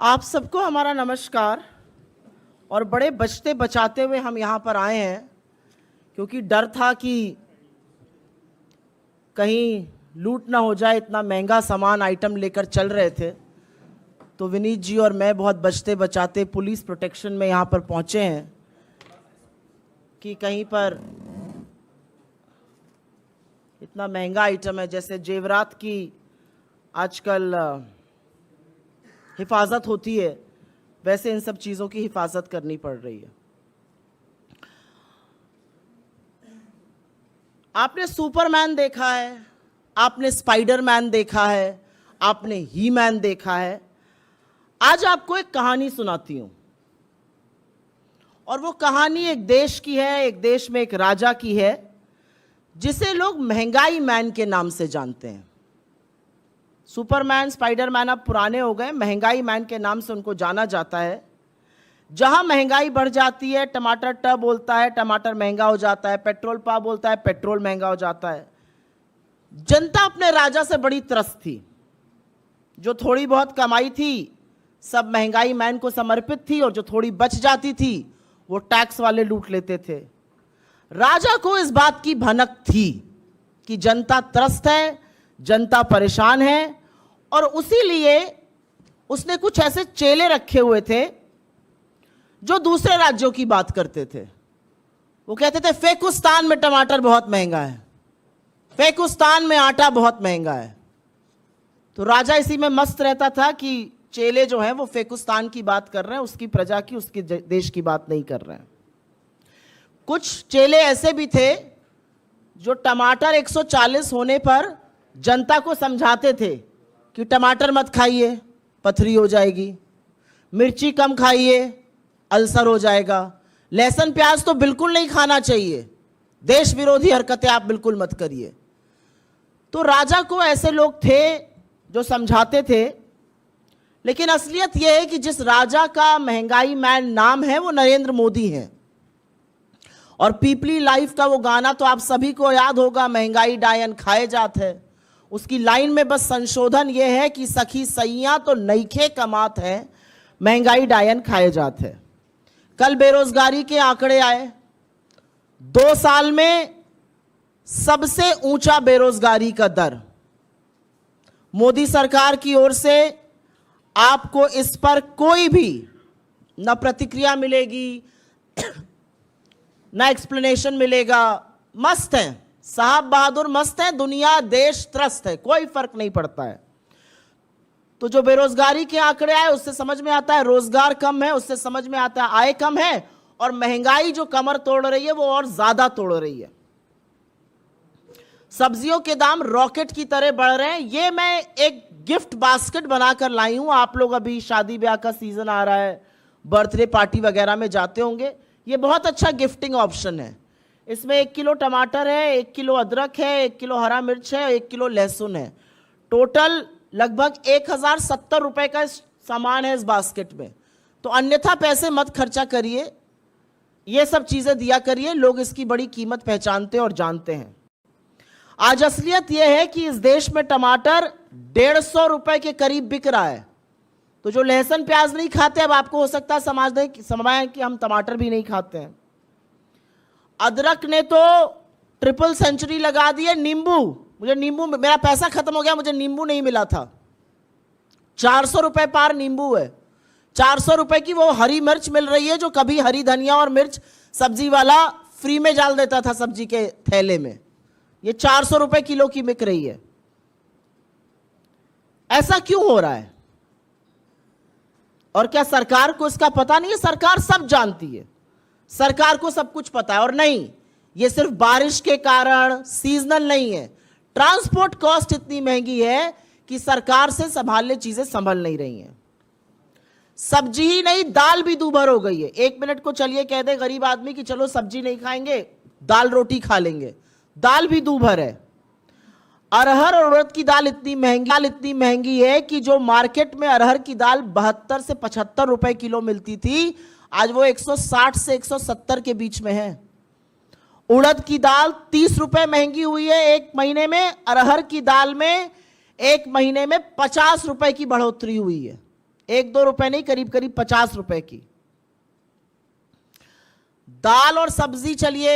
आप सबको हमारा नमस्कार। और बड़े बचते बचाते हुए हम यहाँ पर आए हैं क्योंकि डर था कि कहीं लूट ना हो जाए। इतना महंगा सामान आइटम लेकर चल रहे थे, तो विनीत जी और मैं बहुत बचते बचाते पुलिस प्रोटेक्शन में यहाँ पर पहुँचे हैं कि कहीं पर इतना महंगा आइटम है, जैसे जेवरात की आजकल हिफाजत होती है, वैसे इन सब चीज़ों की हिफाजत करनी पड़ रही है। आपने सुपरमैन देखा है, आपने स्पाइडरमैन देखा है, आपने ही मैन देखा है। आज आपको एक कहानी सुनाती हूं, और वो कहानी एक देश की है, एक देश में एक राजा की है जिसे लोग महंगाई मैन के नाम से जानते हैं। सुपरमैन स्पाइडरमैन अब पुराने हो गए, महंगाई मैन के नाम से उनको जाना जाता है। जहां महंगाई बढ़ जाती है, टमाटर ट बोलता है, टमाटर महंगा हो जाता है, पेट्रोल पा बोलता है, पेट्रोल महंगा हो जाता है। जनता अपने राजा से बड़ी त्रस्त थी। जो थोड़ी बहुत कमाई थी सब महंगाई मैन को समर्पित थी, और जो थोड़ी बच जाती थी वो टैक्स वाले लूट लेते थे। राजा को इस बात की भनक थी कि जनता त्रस्त है, जनता परेशान है, और उसीलिए उसने कुछ ऐसे चेले रखे हुए थे जो दूसरे राज्यों की बात करते थे। वो कहते थे फेकुस्तान में टमाटर बहुत महंगा है, फेकुस्तान में आटा बहुत महंगा है। तो राजा इसी में मस्त रहता था कि चेले जो हैं वो फेकुस्तान की बात कर रहे हैं, उसकी प्रजा की, उसके देश की बात नहीं कर रहे हैं। कुछ चेले ऐसे भी थे जो टमाटर 140 होने पर जनता को समझाते थे कि टमाटर मत खाइए, पथरी हो जाएगी, मिर्ची कम खाइए, अल्सर हो जाएगा, लहसुन प्याज तो बिल्कुल नहीं खाना चाहिए, देश विरोधी हरकतें आप बिल्कुल मत करिए। तो राजा को ऐसे लोग थे जो समझाते थे। लेकिन असलियत यह है कि जिस राजा का महंगाई मैन नाम है वो नरेंद्र मोदी है। और पीपली लाइफ का वो गाना तो आप सभी को याद होगा, महंगाई डायन खाए जात है। उसकी लाइन में बस संशोधन ये है कि सखी सैया तो नईखे कमात है, महंगाई डायन खाए जात है। कल बेरोजगारी के आंकड़े आए, 2 साल में सबसे ऊंचा बेरोजगारी का दर। मोदी सरकार की ओर से आपको इस पर कोई भी न प्रतिक्रिया मिलेगी ना एक्सप्लेनेशन मिलेगा। मस्त है साहब बहादुर, मस्त है, दुनिया देश त्रस्त है, कोई फर्क नहीं पड़ता है। तो जो बेरोजगारी के आंकड़े आए उससे समझ में आता है रोजगार कम है, उससे समझ में आता है आय कम है, और महंगाई जो कमर तोड़ रही है वो और ज्यादा तोड़ रही है। सब्जियों के दाम रॉकेट की तरह बढ़ रहे हैं। ये मैं एक गिफ्ट बास्केट बनाकर लाई हूं। आप लोग अभी शादी ब्याह का सीजन आ रहा है, बर्थडे पार्टी वगैरह में जाते होंगे, ये बहुत अच्छा गिफ्टिंग ऑप्शन है। इसमें 1 किलो टमाटर है, 1 किलो अदरक है, 1 किलो हरा मिर्च है, 1 किलो लहसुन है। टोटल लगभग 1070 रुपए का सामान है इस बास्केट में। तो अन्यथा पैसे मत खर्चा करिए, ये सब चीजें दिया करिए, लोग इसकी बड़ी कीमत पहचानते और जानते हैं। आज असलियत यह है कि इस देश में टमाटर 150 रुपए के करीब बिक रहा है। तो जो लहसुन प्याज नहीं खाते, अब आपको हो सकता है समझ कि हम टमाटर भी नहीं खाते हैं। अदरक ने तो ट्रिपल सेंचुरी लगा दी है। नींबू, मुझे नींबू, मेरा पैसा खत्म हो गया, मुझे नींबू नहीं मिला था। 400 रुपए पार नींबू है। 400 रुपए की वो हरी मिर्च मिल रही है जो कभी हरी धनिया और मिर्च सब्जी वाला फ्री में डाल देता था सब्जी के थैले में। ये 400 रुपए किलो की बिक रही है। ऐसा क्यों हो रहा है? और क्या सरकार को इसका पता नहीं है? सरकार सब जानती है, सरकार को सब कुछ पता है। और नहीं, ये सिर्फ बारिश के कारण सीजनल नहीं है। ट्रांसपोर्ट कॉस्ट इतनी महंगी है कि सरकार से संभालने चीजें संभल नहीं रही हैं। सब्जी ही नहीं, दाल भी दूभर हो गई है। 1 मिनट को चलिए कह दे गरीब आदमी कि चलो सब्जी नहीं खाएंगे, दाल रोटी खा लेंगे, दाल भी दूभर है। अरहर और उड़द की दाल इतनी महंगी है कि जो मार्केट में अरहर की दाल 72 से 75 रुपए किलो मिलती थी, आज वो 160 से 170 के बीच में है। उड़द की दाल 30 रुपए महंगी हुई है 1 महीने में। अरहर की दाल में 1 महीने में 50 रुपए की बढ़ोतरी हुई है 1-2 रुपए नहीं, करीब करीब 50 रुपए की। दाल और सब्जी चलिए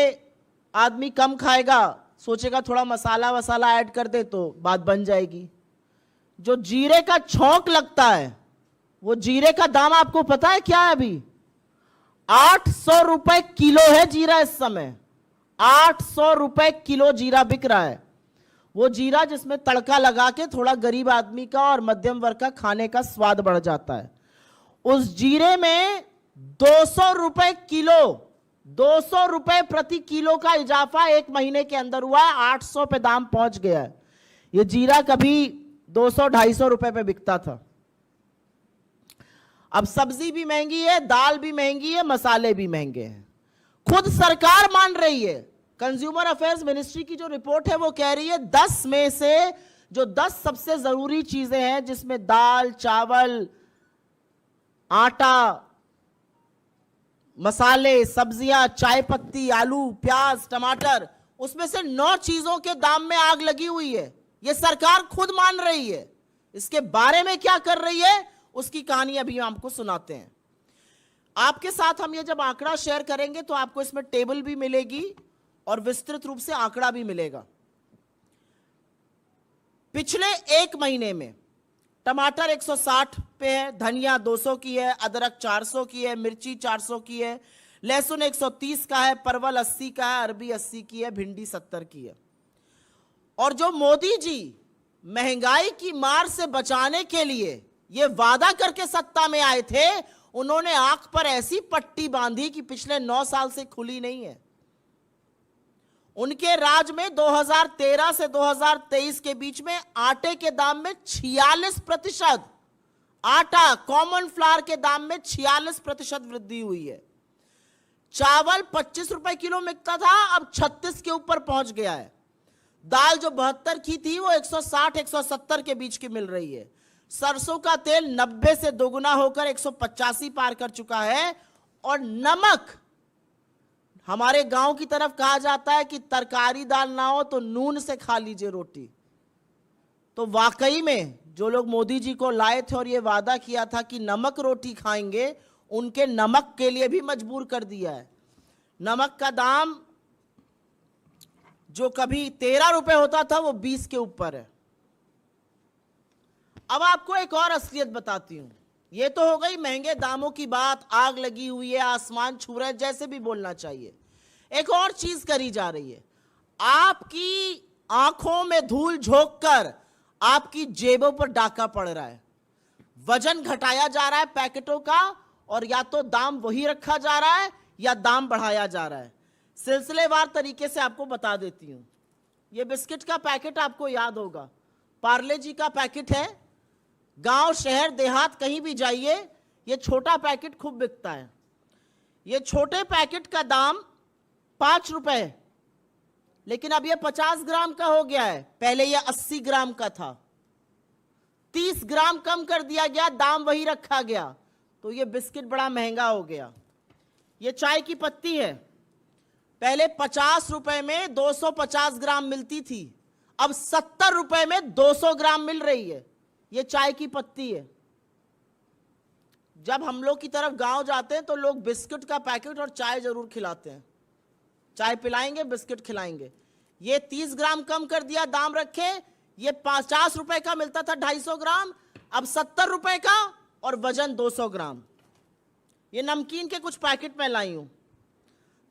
आदमी कम खाएगा, सोचेगा थोड़ा मसाला वसाला ऐड कर दे तो बात बन जाएगी। जो जीरे का छौंक लगता है, वो जीरे का दाम आपको पता है क्या है? अभी 800 रुपए किलो है जीरा इस समय। 800 रुपए किलो जीरा बिक रहा है। वो जीरा जिसमें तड़का लगा के थोड़ा गरीब आदमी का और मध्यम वर्ग का खाने का स्वाद बढ़ जाता है। उस जीरे में 200 रुपए किलो, 200 रुपए प्रति किलो का इजाफा 1 महीने के अंदर हुआ है। 800 पे दाम पहुंच गया है। ये जीरा कभी 200-250 रुपए पे बिकता था। अब सब्जी भी महंगी है, दाल भी महंगी है, मसाले भी महंगे हैं। खुद सरकार मान रही है। कंज्यूमर अफेयर्स मिनिस्ट्री की जो रिपोर्ट है वो कह रही है 10 में से जो 10 सबसे जरूरी चीजें हैं, जिसमें दाल, चावल, आटा, मसाले, सब्जियां, चाय पत्ती, आलू, प्याज, टमाटर, उसमें से 9 चीजों के दाम में आग लगी हुई है। ये सरकार खुद मान रही है। इसके बारे में क्या कर रही है उसकी कहानी अभी हम आपको सुनाते हैं। आपके साथ हम ये जब आंकड़ा शेयर करेंगे तो आपको इसमें टेबल भी मिलेगी और विस्तृत रूप से आंकड़ा भी मिलेगा। पिछले 1 महीने में टमाटर 160 पे है, धनिया 200 की है, अदरक 400 की है, मिर्ची 400 की है, लहसुन 130 का है, परवल 80 का है, अरबी 80 की है, भिंडी 70 की है। और जो मोदी जी महंगाई की मार से बचाने के लिए ये वादा करके सत्ता में आए थे, उन्होंने आंख पर ऐसी पट्टी बांधी कि पिछले 9 साल से खुली नहीं है। उनके राज में 2013 से 2023 के बीच में आटे के दाम में 46%, आटा कॉमन फ्लावर के दाम में 46% वृद्धि हुई है। चावल 25 रुपए किलो मिलता था, अब 36 के ऊपर पहुंच गया है। दाल जो 72 की थी वो 160-170 के बीच की मिल रही है। सरसों का तेल 90 से दोगुना होकर 185 पार कर चुका है। और नमक, हमारे गांव की तरफ कहा जाता है कि तरकारी दाल ना हो तो नून से खा लीजिए रोटी। तो वाकई में जो लोग मोदी जी को लाए थे और ये वादा किया था कि नमक रोटी खाएंगे, उनके नमक के लिए भी मजबूर कर दिया है। नमक का दाम जो कभी 13 रुपए होता था वो 20 के ऊपर है। अब आपको एक और असलियत बताती हूं। ये तो हो गई महंगे दामों की बात, आग लगी हुई है, आसमान छू रहा है, जैसे भी बोलना चाहिए। एक और चीज करी जा रही है। आपकी आंखों में धूल झोंक कर आपकी जेबों पर डाका पड़ रहा है। वजन घटाया जा रहा है पैकेटों का, और या तो दाम वही रखा जा रहा है या दाम बढ़ाया जा रहा है। सिलसिलेवार तरीके से आपको बता देती हूं। ये बिस्किट का पैकेट आपको याद होगा, पार्ले जी का पैकेट है। गांव, शहर, देहात कहीं भी जाइए, ये छोटा पैकेट खूब बिकता है। ये छोटे पैकेट का दाम 5 रुपए, लेकिन अब ये 50 ग्राम का हो गया है। पहले ये 80 ग्राम का था, 30 ग्राम कम कर दिया गया, दाम वही रखा गया, तो ये बिस्किट बड़ा महंगा हो गया। ये चाय की पत्ती है, पहले 50 रुपए में 250 ग्राम मिलती थी, अब 70 रुपए में 200 ग्राम मिल रही है। ये चाय की पत्ती है। जब हम लोग की तरफ गांव जाते हैं तो लोग बिस्किट का पैकेट और चाय जरूर खिलाते हैं। चाय पिलाएंगे, बिस्किट खिलाएंगे। ये 30 ग्राम कम कर दिया, दाम रखे। ये 50 रुपए का मिलता था 250 ग्राम, अब 70 रुपए का, और वजन 200 ग्राम। ये नमकीन के कुछ पैकेट में लाई हूं।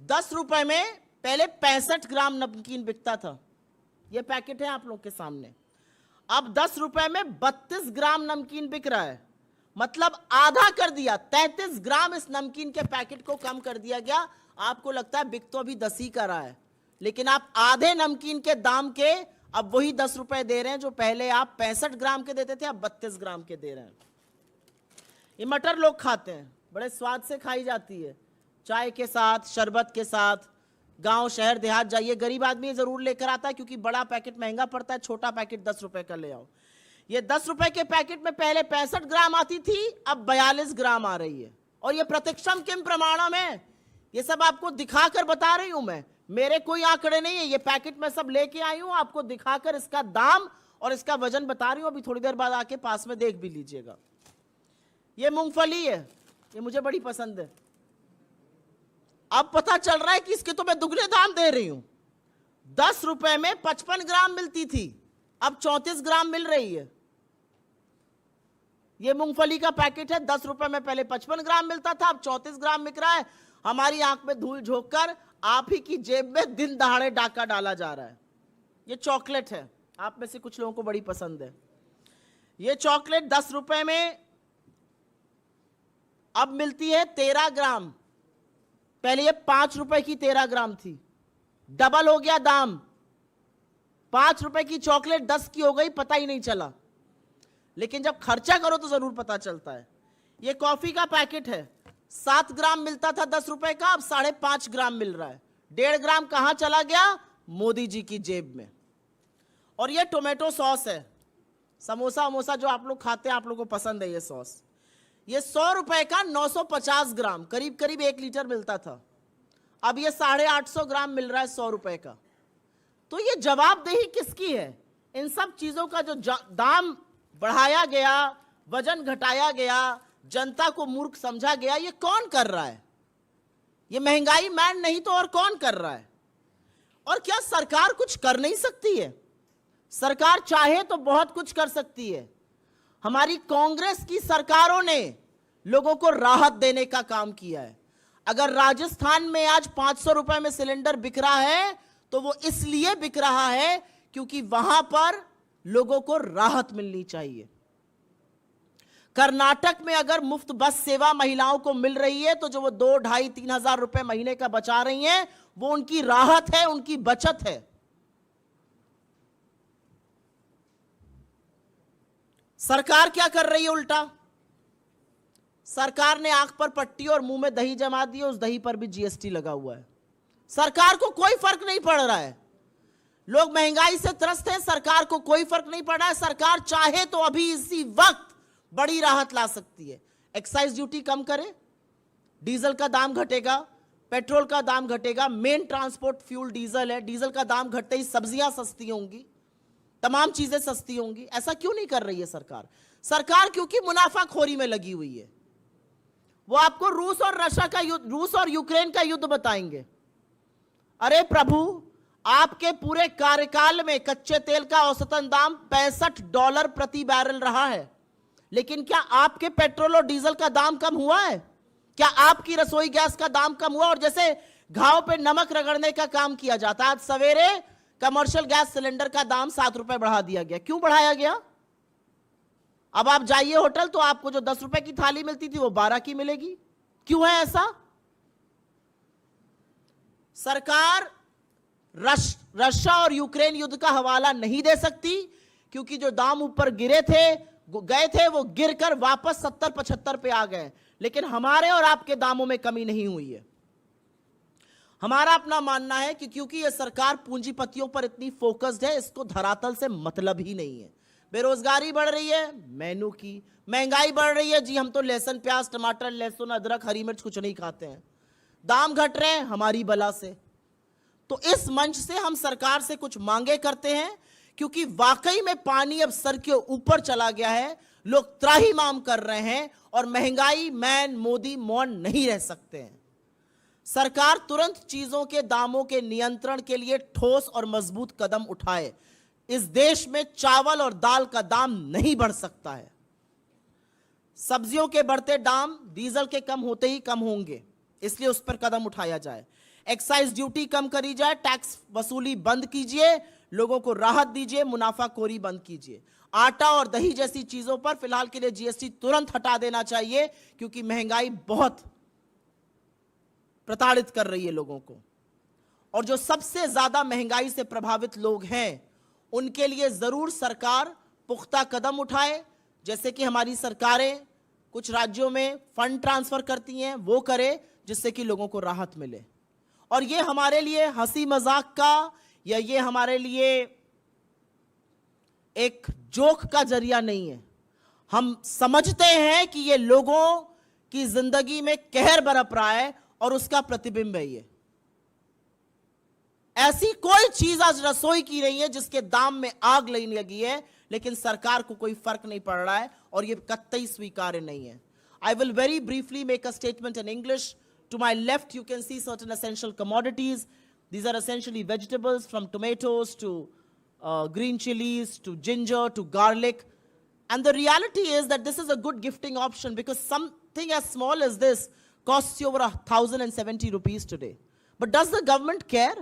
10 रुपए में पहले 65 ग्राम नमकीन बिकता था। ये पैकेट है आप लोग के सामने। अब 10 रुपए में 32 ग्राम नमकीन बिक रहा है, मतलब आधा कर दिया। 33 ग्राम इस नमकीन के पैकेट को कम कर दिया गया। आपको लगता है बिक तो अभी 10 ही का रहा है, लेकिन आप आधे नमकीन के दाम के अब वही 10 रुपए दे रहे हैं जो पहले आप 65 ग्राम के देते थे, अब 32 ग्राम के दे रहे हैं। ये मटर लोग खाते हैं, बड़े स्वाद से खाई जाती है, चाय के साथ, शरबत के साथ। गांव, शहर, देहात जाइए, गरीब आदमी जरूर लेकर आता है क्योंकि बड़ा पैकेट महंगा पड़ता है, छोटा पैकेट 10 रुपए का ले आओ। ये 10 रुपए के पैकेट में पहले 65 ग्राम आती थी, अब 42 ग्राम आ रही है। और ये प्रत्यक्षम किम प्रमाणम है, ये सब आपको दिखाकर बता रही हूं मैं, मेरे कोई आंकड़े नहीं है। ये पैकेट में सब लेके आई हूं, आपको दिखाकर इसका दाम और इसका वजन बता रही हूं। अभी थोड़ी देर बाद आके पास में देख भी लीजिएगा। ये मूंगफली है, ये मुझे बड़ी पसंद है। अब पता चल रहा है कि इसके तो मैं दुगने दाम दे रही हूं। 10 रुपए में 55 ग्राम मिलती थी, अब 34 ग्राम मिल रही है। ये मूंगफली का पैकेट है, 10 रुपए में पहले 55 ग्राम मिलता था, अब 34 ग्राम बिक रहा है। हमारी आंख में धूल झोंक कर आप ही की जेब में दिन दहाड़े डाका डाला जा रहा है। ये चॉकलेट है, आप में से कुछ लोगों को बड़ी पसंद है। ये चॉकलेट 10 रुपए में अब मिलती है 13 ग्राम, पहले ये 5 रुपए की 13 ग्राम थी, डबल हो गया दाम। 5 रुपए की चॉकलेट 10 की हो गई, पता ही नहीं चला। लेकिन जब खर्चा करो तो जरूर पता चलता है। ये कॉफी का पैकेट है, 7 ग्राम मिलता था 10 रुपए का, अब 5.5 ग्राम मिल रहा है। 1.5 ग्राम कहां चला गया? मोदी जी की जेब में। और ये टोमेटो सॉस है, समोसा वमोसा जो आप लोग खाते हैं, आप लोगों को पसंद है ये सॉस। ये 100 रुपए का 950 ग्राम, करीब करीब 1 लीटर मिलता था, अब ये 850 ग्राम मिल रहा है 100 रुपए का। तो ये जवाबदेही किसकी है? इन सब चीजों का जो दाम बढ़ाया गया, वजन घटाया गया, जनता को मूर्ख समझा गया, ये कौन कर रहा है? ये महंगाई मैन नहीं तो और कौन कर रहा है? और क्या सरकार कुछ कर नहीं सकती है? सरकार चाहे तो बहुत कुछ कर सकती है। हमारी कांग्रेस की सरकारों ने लोगों को राहत देने का काम किया है। अगर राजस्थान में आज 500 रुपए में सिलेंडर बिक रहा है तो वो इसलिए बिक रहा है क्योंकि वहां पर लोगों को राहत मिलनी चाहिए। कर्नाटक में अगर मुफ्त बस सेवा महिलाओं को मिल रही है तो जो वो 2, 2.5, 3 हजार रुपए महीने का बचा रही हैं, वो उनकी राहत है, उनकी बचत है। सरकार क्या कर रही है उल्टा? सरकार ने आंख पर पट्टी और मुंह में दही जमा दी, उस दही पर भी जीएसटी लगा हुआ है। सरकार को कोई फर्क नहीं पड़ रहा है। लोग महंगाई से त्रस्त हैं, सरकार को कोई फर्क नहीं पड़ रहा है। सरकार चाहे तो अभी इसी वक्त बड़ी राहत ला सकती है। एक्साइज ड्यूटी कम करे, डीजल का दाम घटेगा, पेट्रोल का दाम घटेगा। मेन ट्रांसपोर्ट फ्यूल डीजल है, डीजल का दाम घटते ही सब्जियां सस्ती होंगी, तमाम चीजें सस्ती होंगी। ऐसा क्यों नहीं कर रही है सरकार? सरकार क्योंकि मुनाफाखोरी में लगी हुई है। वो आपको रूस और यूक्रेन का युद्ध बताएंगे। अरे प्रभु, आपके पूरे कार्यकाल में कच्चे तेल का औसतन दाम $65 प्रति बैरल रहा है, लेकिन क्या आपके पेट्रोल और डीजल का दाम कम हुआ है? क्या आपकी रसोई गैस का दाम कम हुआ? और जैसे घाव पे नमक रगड़ने का काम किया जाता है, आज सवेरे कमर्शियल गैस सिलेंडर का दाम 7 रुपए बढ़ा दिया गया। क्यों बढ़ाया गया? अब आप जाइए होटल तो आपको जो 10 रुपए की थाली मिलती थी वो 12 की मिलेगी। क्यों है ऐसा? सरकार रशिया और यूक्रेन युद्ध का हवाला नहीं दे सकती क्योंकि जो दाम ऊपर गए थे वो गिरकर वापस 70-75 पे आ गए। लेकिन हमारे और आपके दामों में कमी नहीं हुई है। हमारा अपना मानना है कि क्योंकि ये सरकार पूंजीपतियों पर इतनी फोकस्ड है, इसको धरातल से मतलब ही नहीं है। बेरोजगारी बढ़ रही है, मेनू की महंगाई बढ़ रही है, जी हम तो लहसुन प्याज टमाटर लहसुन अदरक हरी मिर्च कुछ नहीं खाते हैं। दाम घट रहे हैं हमारी बला से। तो इस मंच से हम सरकार से कुछ मांगे करते हैं क्योंकि वाकई में पानी अब सर के ऊपर चला गया है। लोग त्राहिमाम कर रहे हैं और महंगाई मैन मोदी मौन नहीं रह सकते हैं। सरकार तुरंत चीजों के दामों के नियंत्रण के लिए ठोस और मजबूत कदम उठाए। इस देश में चावल और दाल का दाम नहीं बढ़ सकता है। सब्जियों के बढ़ते दाम डीजल के कम होते ही कम होंगे, इसलिए उस पर कदम उठाया जाए। एक्साइज ड्यूटी कम करी जाए, टैक्स वसूली बंद कीजिए, लोगों को राहत दीजिए, मुनाफाखोरी बंद कीजिए। आटा और दही जैसी चीजों पर फिलहाल के लिए जीएसटी तुरंत हटा देना चाहिए क्योंकि महंगाई बहुत प्रताड़ित कर रही है लोगों को। और जो सबसे ज्यादा महंगाई से प्रभावित लोग हैं उनके लिए जरूर सरकार पुख्ता कदम उठाए, जैसे कि हमारी सरकारें कुछ राज्यों में फंड ट्रांसफर करती हैं, वो करे जिससे कि लोगों को राहत मिले। और ये हमारे लिए हंसी मजाक का या ये हमारे लिए एक जोक का जरिया नहीं है। हम समझते हैं कि ये लोगों की जिंदगी में कहर बरप रहा है और उसका प्रतिबिंब है ये। ऐसी कोई चीज आज रसोई की नहीं है जिसके दाम में आग लगने लगी है, लेकिन सरकार को कोई फर्क नहीं पड़ रहा है और ये कतई स्वीकार्य नहीं है। I will very briefly make a statement in English. To my left, you can see certain essential commodities. These are essentially vegetables, from tomatoes to green chilies to ginger to garlic. And the reality is that this is a good gifting option, because something as small as this costs you over 1,070 rupees today. But does the government care?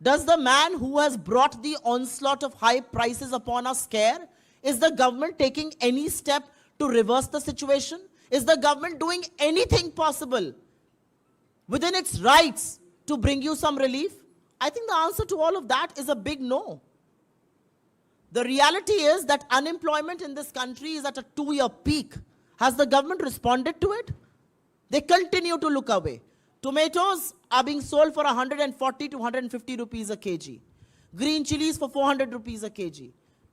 Does the man who has brought the onslaught of high prices upon us care? Is the government taking any step to reverse the situation? Is the government doing anything possible within its rights to bring you some relief? I think the answer to all of that is a big no. The reality is that unemployment in this country is at a 2-year peak. Has the government responded to it? They continue to look away. Tomatoes are being sold for 140 to 150 rupees a kg. Green chilies for 400 rupees a kg.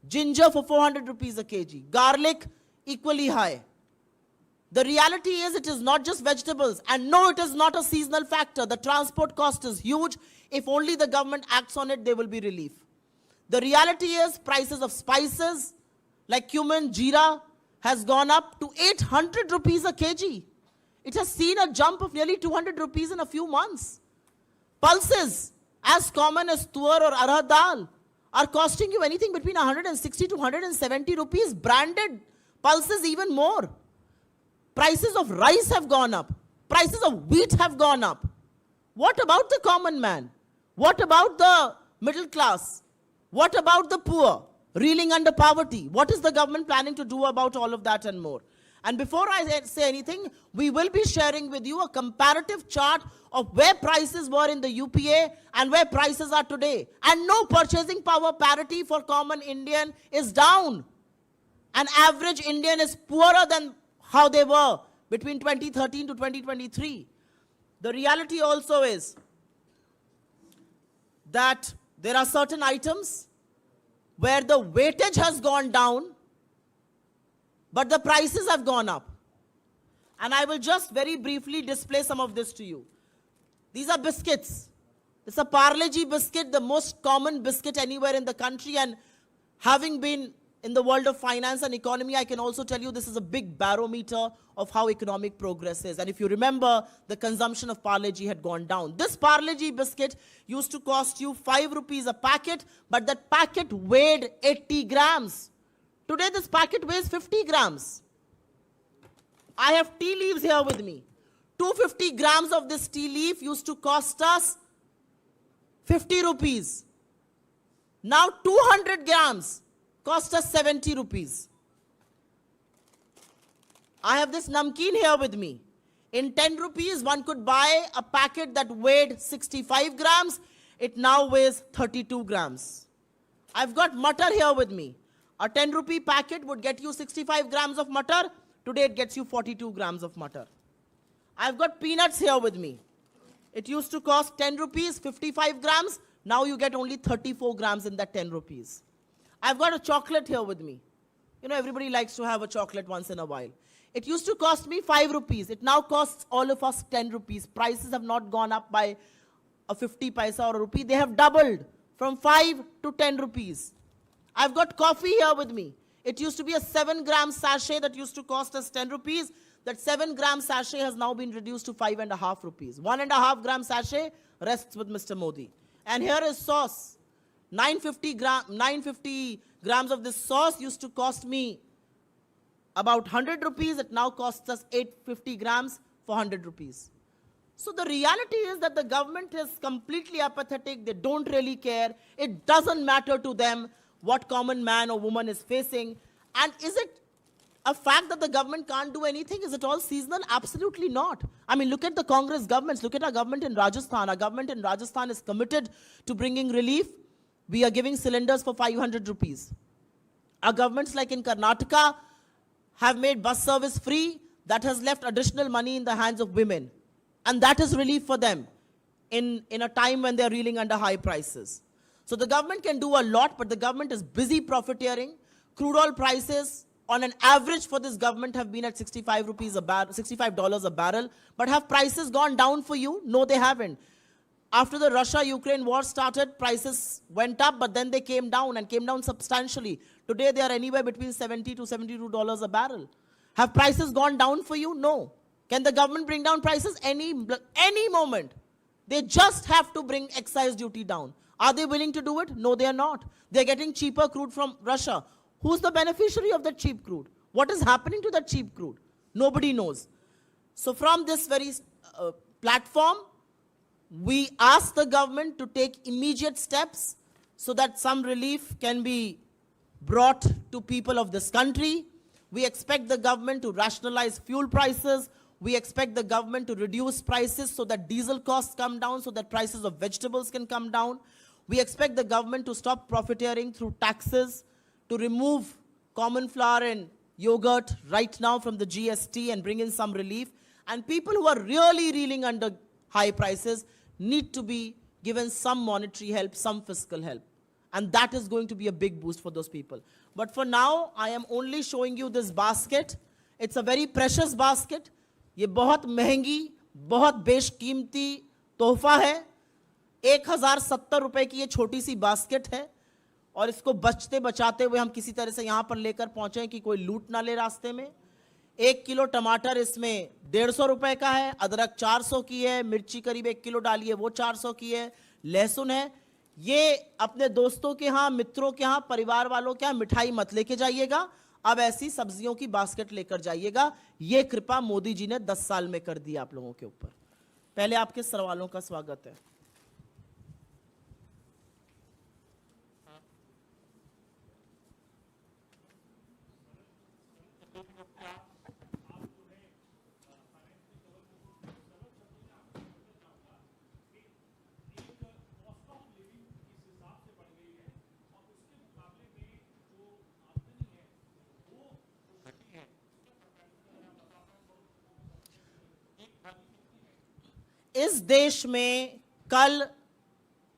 Ginger for 400 rupees a kg. Garlic equally high. The reality is it is not just vegetables. And no, it is not a seasonal factor. The transport cost is huge. If only the government acts on it, there will be relief. The reality is prices of spices like cumin, jeera has gone up to 800 rupees a kg. It has seen a jump of nearly 200 rupees in a few months. Pulses, as common as tuar or arhar dal, are costing you anything between 160 to 170 rupees. Branded pulses even more. Prices of rice have gone up. Prices of wheat have gone up. What about the common man? What about the middle class? What about the poor, reeling under poverty? What is the government planning to do about all of that and more? And before I say anything, we will be sharing with you a comparative chart of where prices were in the UPA and where prices are today. And no, purchasing power parity for common Indian is down. An average Indian is poorer than how they were between 2013 to 2023. The reality also is that there are certain items where the weightage has gone down, but the prices have gone up. And I will just very briefly display some of this to you. These are biscuits. It's a Parle-G biscuit, the most common biscuit anywhere in the country. And having been in the world of finance and economy, I can also tell you this is a big barometer of how economic progress is. And if you remember, the consumption of Parle-G had gone down. This Parle-G biscuit used to cost you 5 rupees a packet, but that packet weighed 80 grams. Today, this packet weighs 50 grams. I have tea leaves here with me. 250 grams of this tea leaf used to cost us 50 rupees. Now 200 grams cost us 70 rupees. I have this namkeen here with me. In 10 rupees, one could buy a packet that weighed 65 grams. It now weighs 32 grams. I've got mutter here with me. A 10 rupee packet would get you 65 grams of mutter. Today it gets you 42 grams of mutter. I've got peanuts here with me. It used to cost 10 rupees, 55 grams. Now you get only 34 grams in that 10 rupees. I've got a chocolate here with me. You know, everybody likes to have a chocolate once in a while. It used to cost me 5 rupees. It now costs all of us 10 rupees. Prices have not gone up by a 50 paisa or a rupee. They have doubled from 5 to 10 rupees. I've got coffee here with me. It used to be a 7-gram sachet that used to cost us 10 rupees. That 7-gram sachet has now been reduced to 5.5 rupees. 1.5-gram sachet rests with Mr. Modi. And here is sauce. 950 grams of this sauce used to cost me about 100 rupees. It now costs us 850 grams for 100 rupees. So the reality is that the government is completely apathetic. They don't really care. It doesn't matter to them what common man or woman is facing. And is it a fact that the government can't do anything? Is it all seasonal? Absolutely not. I mean, look at the Congress governments. Look at our government in Rajasthan. Our government in Rajasthan is committed to bringing relief. We are giving cylinders for 500 rupees. Our governments like in Karnataka have made bus service free. That has left additional money in the hands of women. And that is relief for them in a time when they're reeling under high prices. So the government can do a lot, but the government is busy profiteering. Crude oil prices, on an average for this government, have been at $65 a barrel. But have prices gone down for you? No, they haven't. After the Russia-Ukraine war started, prices went up, but then they came down and came down substantially. Today, they are anywhere between $70 to $72 a barrel. Have prices gone down for you? No. Can the government bring down prices any moment? They just have to bring excise duty down. Are they willing to do it? No, they are not. They're getting cheaper crude from Russia. Who's the beneficiary of that cheap crude? What is happening to that cheap crude? Nobody knows. So from this very platform, we ask the government to take immediate steps so that some relief can be brought to people of this country. We expect the government to rationalize fuel prices. We expect the government to reduce prices so that diesel costs come down, so that prices of vegetables can come down. We expect the government to stop profiteering through taxes, to remove common flour and yogurt right now from the GST and bring in some relief. And people who are really reeling under high prices need to be given some monetary help, some fiscal help. And that is going to be a big boost for those people. But for now, I am only showing you this basket. It's a very precious basket. ये बहुत महंगी, बहुत बेशकीमती तोहफा है। 1070 रुपए की ये छोटी सी बास्केट है और इसको बचते बचाते हुए हम किसी तरह से यहाँ पर लेकर पहुंचे कि कोई लूट ना ले रास्ते में। 1 किलो टमाटर इसमें 150 रुपए का है, अदरक 400 की है, मिर्ची करीब 1 किलो डालिए वो 400 की है, लहसुन है। ये अपने दोस्तों के यहाँ, मित्रों के यहाँ, परिवार वालों के यहाँ मिठाई मत लेके जाइएगा, अब ऐसी सब्जियों की बास्केट लेकर जाइएगा। ये कृपा मोदी जी ने 10 साल में कर दी आप लोगों के ऊपर। पहले आपके सवालों का स्वागत है। इस देश में कल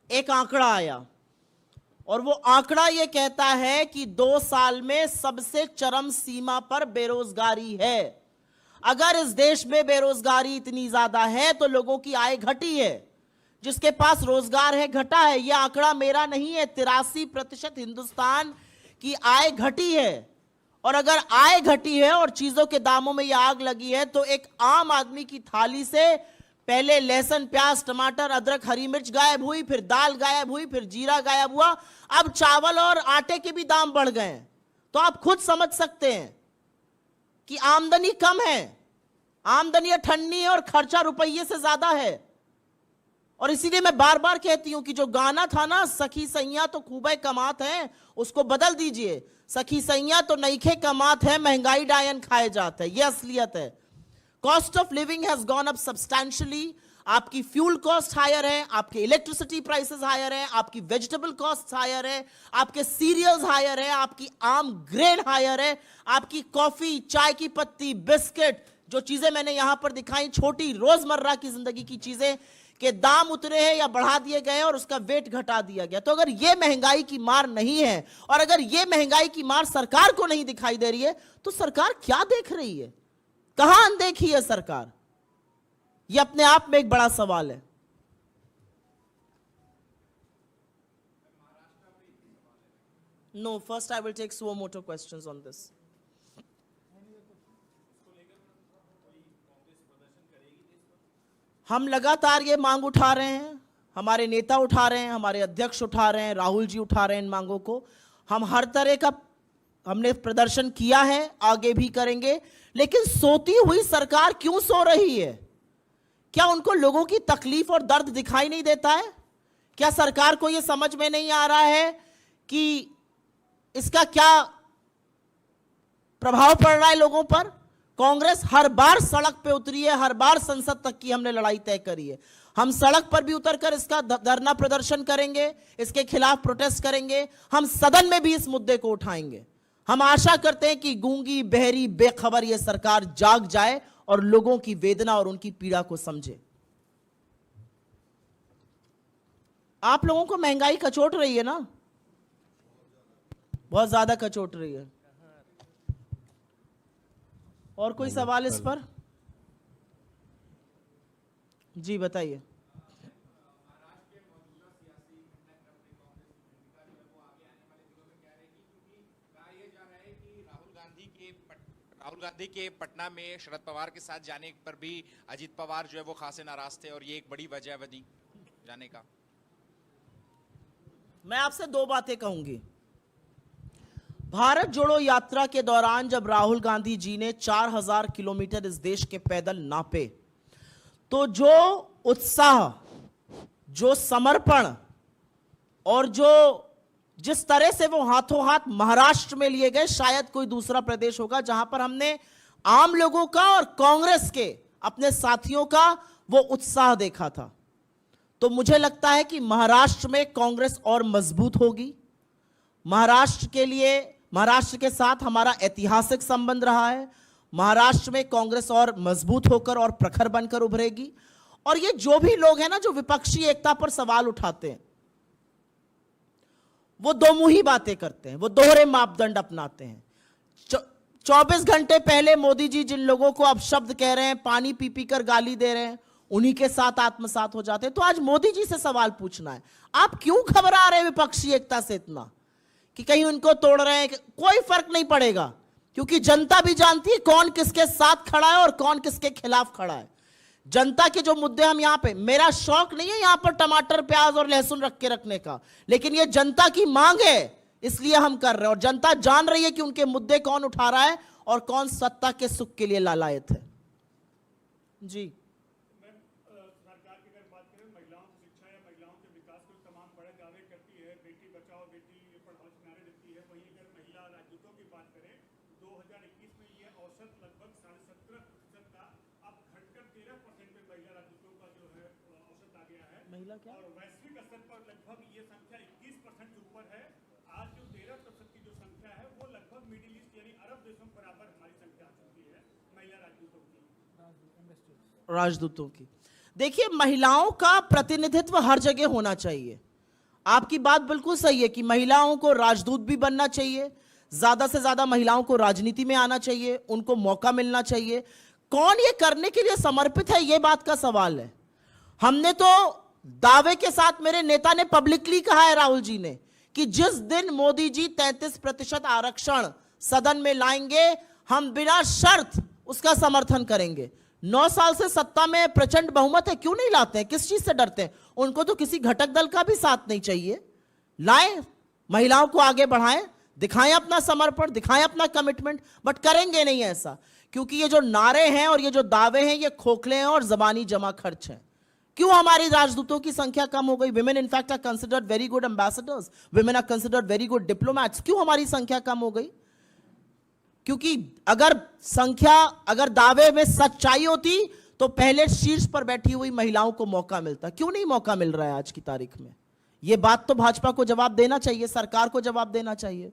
एक आंकड़ा आया और वो आंकड़ा ये कहता है कि 2 साल में सबसे चरम सीमा पर बेरोजगारी है। अगर इस देश में बेरोजगारी इतनी ज्यादा है तो लोगों की आय घटी है, जिसके पास रोजगार है घटा है। यह आंकड़ा मेरा नहीं है, 83% हिंदुस्तान की आय घटी है। और अगर आय घटी है और चीजों के दामों में यह आग लगी है तो एक आम आदमी की थाली से पहले लहसुन, प्याज, टमाटर, अदरक, हरी मिर्च गायब हुई, फिर दाल गायब हुई, फिर जीरा गायब हुआ, अब चावल और आटे के भी दाम बढ़ गए। तो आप खुद समझ सकते हैं कि आमदनी कम है, आमदनी अठन्नी है और खर्चा रुपये से ज्यादा है। और इसीलिए मैं बार बार कहती हूं कि जो गाना था ना, सखी सैया तो खूबे कमात है, उसको बदल दीजिए, सखी सैया तो नईखे कमात है, महंगाई डायन खाए जाते हैं। यह असलियत है। Cost of living has gone up substantially. आपकी फ्यूल कॉस्ट हायर है, आपके इलेक्ट्रिसिटी प्राइसेस हायर है, आपकी वेजिटेबल कॉस्ट हायर है, आपके सीरियल्स हायर है, आपकी आम ग्रेन हायर है, आपकी कॉफी, चाय की पत्ती, बिस्किट, जो चीजें मैंने यहां पर दिखाई, छोटी रोजमर्रा की जिंदगी की चीजें के दाम उतरे हैं या बढ़ा दिए गए और उसका वेट घटा दिया गया। तो अगर ये महंगाई की मार नहीं है और अगर ये महंगाई की मार सरकार को नहीं दिखाई दे रही है तो सरकार क्या देख रही है? कहां अनदेखी है सरकार? यह अपने आप में एक बड़ा सवाल है। No, first I will take so मोटो क्वेश्चंस ऑन दिस। हम लगातार ये मांग उठा रहे हैं, हमारे नेता उठा रहे हैं, हमारे अध्यक्ष उठा रहे हैं, राहुल जी उठा रहे हैं इन मांगों को। हम हर तरह का हमने प्रदर्शन किया है, आगे भी करेंगे। लेकिन सोती हुई सरकार क्यों सो रही है? क्या उनको लोगों की तकलीफ और दर्द दिखाई नहीं देता है? क्या सरकार को यह समझ में नहीं आ रहा है कि इसका क्या प्रभाव पड़ रहा है लोगों पर? कांग्रेस हर बार सड़क पे उतरी है, हर बार संसद तक की हमने लड़ाई तय करी है। हम सड़क पर भी उतरकर इसका धरना प्रदर्शन करेंगे, इसके खिलाफ प्रोटेस्ट करेंगे, हम सदन में भी इस मुद्दे को उठाएंगे। हम आशा करते हैं कि गूंगी, बहरी, बेखबर यह सरकार जाग जाए और लोगों की वेदना और उनकी पीड़ा को समझे। आप लोगों को महंगाई कचोट रही है ना, बहुत ज्यादा कचोट रही है। और कोई सवाल इस पर? जी बताइए। राहुल गांधी के पटना में शरद पवार के साथ जाने पर भी अजीत पवार जो है वो खासे नाराज थे और ये एक बड़ी वजह बनी जाने का। मैं आपसे दो बातें कहूंगी। भारत जोड़ो यात्रा के दौरान जब राहुल गांधी जी ने 4000 किलोमीटर इस देश के पैदल नापे, तो जो उत्साह, जो समर्पण और जो जिस तरह से वो हाथों हाथ महाराष्ट्र में लिए गए, शायद कोई दूसरा प्रदेश होगा जहां पर हमने आम लोगों का और कांग्रेस के अपने साथियों का वो उत्साह देखा था। तो मुझे लगता है कि महाराष्ट्र में कांग्रेस और मजबूत होगी। महाराष्ट्र के लिए, महाराष्ट्र के साथ हमारा ऐतिहासिक संबंध रहा है। महाराष्ट्र में कांग्रेस और मजबूत होकर और प्रखर बनकर उभरेगी। और ये जो भी लोग हैं ना, जो विपक्षी एकता पर सवाल उठाते हैं, वो दोमुही बातें करते हैं, वो दोहरे मापदंड अपनाते हैं। 24 घंटे पहले मोदी जी जिन लोगों को अब शब्द कह रहे हैं, पानी पी पी कर गाली दे रहे हैं, उन्हीं के साथ आत्मसात हो जाते हैं। तो आज मोदी जी से सवाल पूछना है, आप क्यों घबरा रहे हैं विपक्षी एकता से इतना कि कहीं उनको तोड़ रहे हैं? कोई फर्क नहीं पड़ेगा, क्योंकि जनता भी जानती है कौन किसके साथ खड़ा है और कौन किसके खिलाफ खड़ा है। जनता के जो मुद्दे हम यहां पे, मेरा शौक नहीं है यहां पर टमाटर प्याज और लहसुन रख के रखने का, लेकिन ये जनता की मांग है, इसलिए हम कर रहे हैं। और जनता जान रही है कि उनके मुद्दे कौन उठा रहा है और कौन सत्ता के सुख के लिए लालायत है। जी, सरकार की अगर बात करें, महिलाओं की शिक्षा या महिलाओं के विकास को तमाम बड़े दावे करती है, बेटी बचाओ बेटी पढ़ाओ के नारे देती है। वहीं अगर महिला राजदूतों की बात करें, 2021 में ये औसत लगभग 17.5% था, अब घटकर 13% पे महिला राजदूतों का जो है औसत आ गया है। महिला क्या? और वैश्विक स्तर पर लगभग ये संख्या 21% से ऊपर है। आज जो 13% की जो संख्या है वो लगभग मिडिल ईस्ट यानी अरब देशों के बराबर हमारी संख्या आ चुकी है महिला राजदूतों की, राजदूतों की। देखिए, महिलाओं का प्रतिनिधित्व हर जगह होना चाहिए। आपकी बात बिल्कुल सही है कि महिलाओं को राजदूत भी बनना चाहिए, ज्यादा से ज्यादा महिलाओं को राजनीति में आना चाहिए, उनको मौका मिलना चाहिए। कौन ये करने के लिए समर्पित है, ये बात का सवाल है। हमने तो दावे के साथ, मेरे नेता ने पब्लिकली कहा है, राहुल जी ने, कि जिस दिन मोदी जी 33% आरक्षण सदन में लाएंगे, हम बिना शर्त उसका समर्थन करेंगे। 9 साल से सत्ता में प्रचंड बहुमत है, क्यों नहीं लाते हैं? किस चीज से डरते हैं? उनको तो किसी घटक दल का भी साथ नहीं चाहिए। लाएं, महिलाओं को आगे बढ़ाएं, दिखाएं अपना समर्पण, दिखाएं अपना कमिटमेंट। बट करेंगे नहीं ऐसा, क्योंकि ये जो नारे हैं और ये जो दावे हैं, ये खोखले हैं और जबानी जमा खर्च हैं। क्यों हमारी राजदूतों की संख्या कम हो गई? Women in fact are considered very good ambassadors, women are considered very good diplomats. क्यों हमारी संख्या कम हो गई? क्योंकि अगर दावे में सच्चाई होती तो पहले शीर्ष पर बैठी हुई महिलाओं को मौका मिलता। क्यों नहीं मौका मिल रहा है आज की तारीख में? यह बात तो भाजपा को जवाब देना चाहिए, सरकार को जवाब देना चाहिए।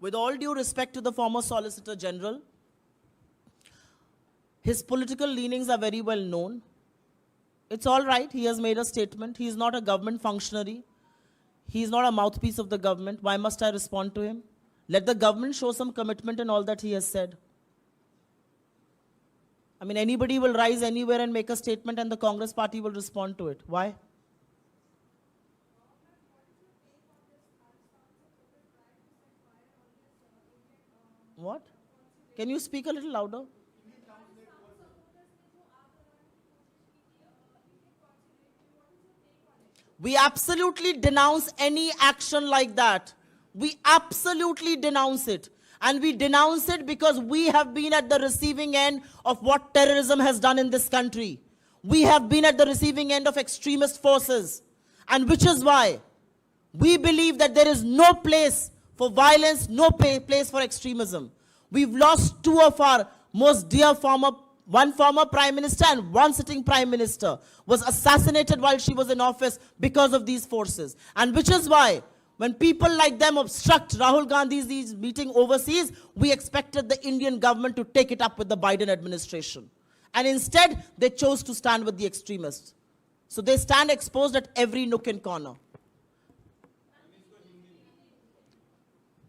With all due respect to the former Solicitor General, his political leanings are very well known. It's all right, he has made a statement. He is not a government functionary. He is not a mouthpiece of the government. Why must I respond to him? Let the government show some commitment in all that he has said. I mean, anybody will rise anywhere and make a statement and the Congress party will respond to it. Why? What? Can you speak a little louder? We absolutely denounce any action like that. We absolutely denounce it. And we denounce it because we have been at the receiving end of what terrorism has done in this country. We have been at the receiving end of extremist forces. And which is why we believe that there is no place for violence, no place for extremism. We've lost two of our most dear one former prime minister and one sitting prime minister was assassinated while she was in office because of these forces. And which is why when people like them obstruct Rahul Gandhi's meeting overseas, we expected the Indian government to take it up with the Biden administration. And instead, they chose to stand with the extremists. So they stand exposed at every nook and corner.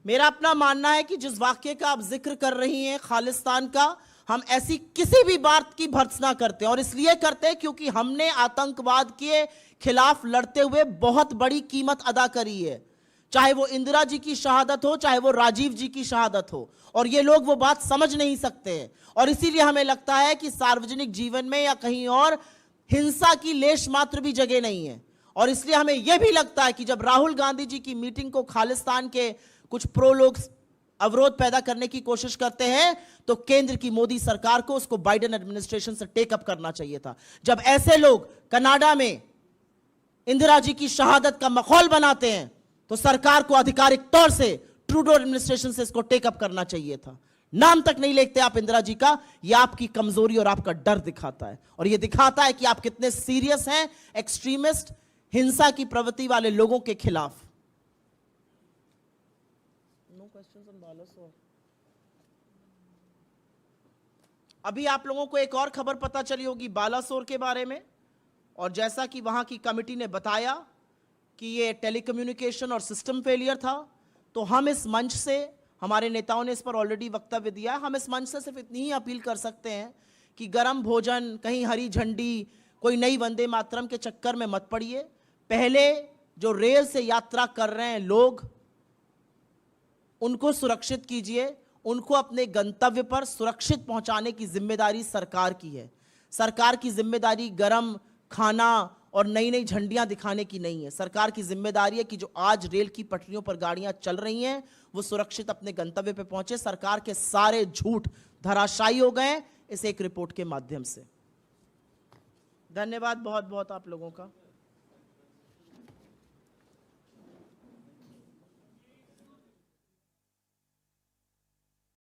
मेरा अपना मानना है कि जिस वाक्य का आप जिक्र कर रही हैं खालिस्तान का, हम ऐसी किसी भी बात की भर्त्सना करते हैं, और इसलिए करते हैं क्योंकि हमने आतंकवाद के खिलाफ लड़ते हुए बहुत बड़ी कीमत अदा करी है, चाहे वो इंदिरा जी की शहादत हो, चाहे वो राजीव जी की शहादत हो, और ये लोग वो बात समझ नहीं सकते हैं। और इसीलिए हमें लगता है कि सार्वजनिक जीवन में या कहीं और हिंसा की लेश मात्र भी जगह नहीं है। और इसलिए हमें यह भी लगता है कि जब राहुल गांधी जी की मीटिंग को खालिस्तान के कुछ प्रो लोग अवरोध पैदा करने की कोशिश करते हैं, तो केंद्र की मोदी सरकार को उसको बाइडेन एडमिनिस्ट्रेशन से टेकअप करना चाहिए था। जब ऐसे लोग कनाडा में इंदिरा जी की शहादत का मखौल बनाते हैं, तो सरकार को आधिकारिक तौर से ट्रूडो एडमिनिस्ट्रेशन से इसको टेकअप करना चाहिए था। नाम तक नहीं लेते आप इंदिरा जी का, यह आपकी कमजोरी और आपका डर दिखाता है, और यह दिखाता है कि आप कितने सीरियस हैं एक्सट्रीमिस्ट, हिंसा की प्रवृत्ति वाले लोगों के खिलाफ। अभी आप लोगों को एक और खबर पता चली होगी बालासोर के बारे में, और जैसा कि वहां की कमेटी ने बताया कि ये टेलीकम्युनिकेशन और सिस्टम फेलियर था, तो हम इस मंच से, हमारे नेताओं ने इस पर ऑलरेडी वक्तव्य दिया, हम इस मंच से सिर्फ इतनी ही अपील कर सकते हैं कि गरम भोजन, कहीं हरी झंडी, कोई नई वंदे मातरम के चक्कर में मत पड़िए। पहले जो रेल से यात्रा कर रहे हैं लोग, उनको सुरक्षित कीजिए, उनको अपने गंतव्य पर सुरक्षित पहुंचाने की जिम्मेदारी सरकार की है। सरकार की जिम्मेदारी गरम खाना और नई नई झंडियां दिखाने की नहीं है। सरकार की जिम्मेदारी है कि जो आज रेल की पटरियों पर गाड़ियां चल रही हैं, वो सुरक्षित अपने गंतव्य पर पहुंचे। सरकार के सारे झूठ धराशायी हो गए इस एक रिपोर्ट के माध्यम से। धन्यवाद बहुत बहुत आप लोगों का।